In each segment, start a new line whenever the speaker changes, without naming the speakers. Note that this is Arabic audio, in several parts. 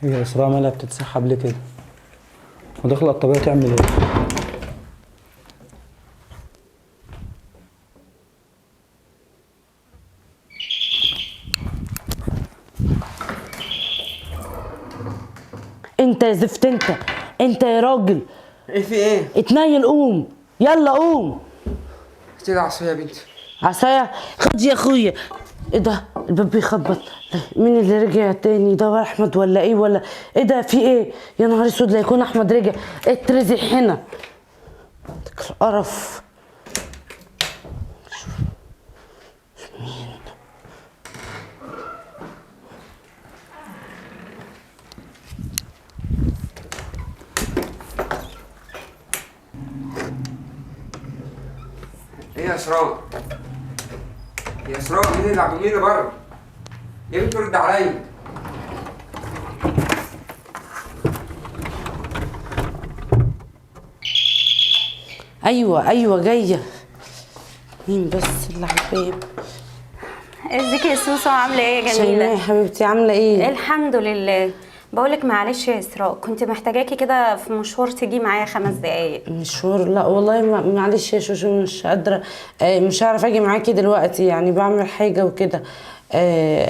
هي إسراء مالها بتتسحب ليه كده؟ وداخلة الطبيعة تعمل ايه؟
انت يا زفت انت يا راجل.
ايه في ايه؟
اتنيل قوم، يلا قوم.
كده عصايه يا بنتي.
عصايا خد يا اخويا. ايه ده الباب بيخبط؟ مين اللي رجع تاني ده؟ احمد ولا ايه؟ ولا ايه ده؟ في ايه يا نهار اسود؟ لا يكون احمد رجع. اترزق هنا قرف.
ايه يا اسراء؟ يا اسراء مين اللي بره؟ يا بنت رد عليا.
ايوه جايه. مين بس اللي على الباب؟
ازيك يا سوسو؟ عامله ايه يا
شيماء
جميله؟
يا حبيبتي عامله ايه؟
الحمد لله. بقولك معلش يا اسراء، كنت محتاجاكي كده في مشوار تيجي معايا 5 دقايق.
مشوار؟ لا والله معلش يا شوشو مش قادره. مش هعرف اجي معاكي دلوقتي، يعني بعمل حاجه وكده.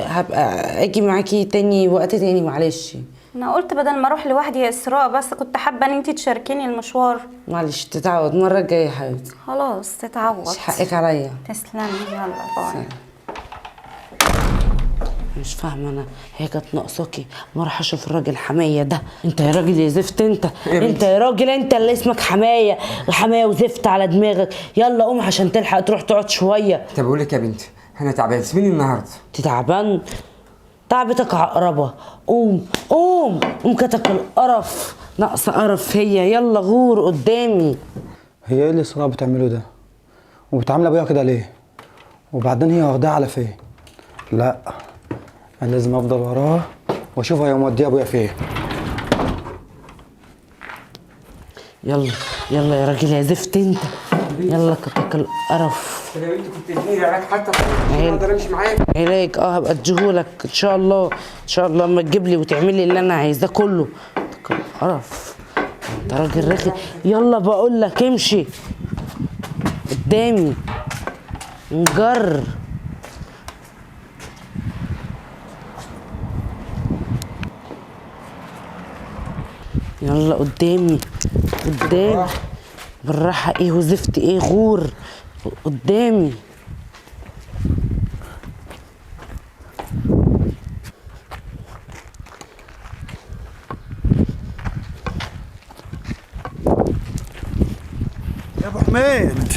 هبقى اجي معاكي تاني وقت تاني، معلش.
انا قلت بدل ما اروح لوحدي يا اسراء، بس كنت حابه ان انتي تشاركيني المشوار.
معلش تتعود المره الجايه يا حبيبتي.
خلاص تتعوض.
مش حقك عليا.
تسلمي، يلا باي.
مش فاهمه انا، هي كانت ناقصاكي ما اروح اشوف الراجل حمايه ده؟ انت يا راجل يا زفت انت يا راجل، انت اللي اسمك حمايه. حمايه وزفت على دماغك. يلا قوم عشان تلحق تروح تقعد شويه.
طب اقول لك يا بنتي، انا تعبان، سيبيني النهارده.
تعبان؟ تعبتك عقربه. قوم كتك القرف، ناقصه قرف هي. يلا غور قدامي.
هي ايه اللي إسراء بتعمله ده؟ وبتعامل ابويا كده ليه؟ وبعدين هي واخداها على فين؟ لا، انا لازم افضل وراها واشوف هي موديه ابويا فين.
يلا يا راجل يا زفت انت. يلا كتك القرف.
طب يا بنتي كنت اديني علاج حتى عشان اقدر امشي معاك.
علاج؟ هبقى اديهولك ان شاء الله. ان شاء الله اما تجيب لي وتعمل لي اللي انا عايزاه كله. كتك القرف، انت راجل رخي. يلا بقول لك امشي قدامي نجر. يلا قدامي بالراحة. ايه وزفت ايه؟ غور قدامي.
يا ابو حميد،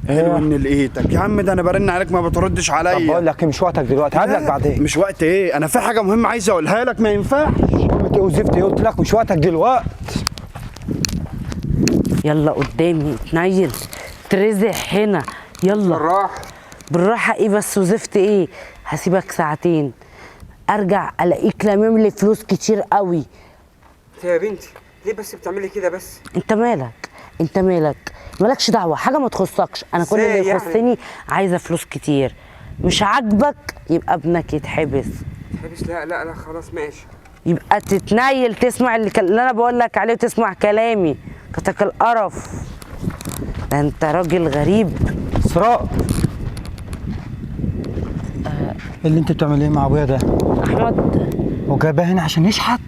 حلو ان لقيتك يا عم. ده انا برن عليك ما بتردش عليا.
طب بقول لك مش وقتك دلوقتي، هقابلك بعدين.
مش وقت ايه؟ انا في حاجه مهمه عايز اقولها لك، ما ينفعش.
قمت ايه وزفت ايه؟ قلت لك مش وقتك دلوقتي.
يلا قدامي اتنيل ترزق هنا. يلا بالراحة. ايه بس وزفت ايه؟ هسيبك ساعتين، ارجع الاقيك لامم لي فلوس كتير قوي.
يا بنتي ليه بس بتعملي كده بس؟
انت مالك مالكش دعوة، حاجة ما تخصكش. انا كل اللي يخصني عايزة فلوس كتير. مش عاجبك يبقى ابنك يتحبس.
يتحبس؟ لا خلاص ماشي.
يبقى تتنيل تسمع اللي انا بقول لك عليه وتسمع كلامي. كتك القرف ده، انت راجل غريب.
إسراء، اللي انت بتعمل ايه مع ابويا ده؟
احمد
وجايباه هنا عشان يشحت؟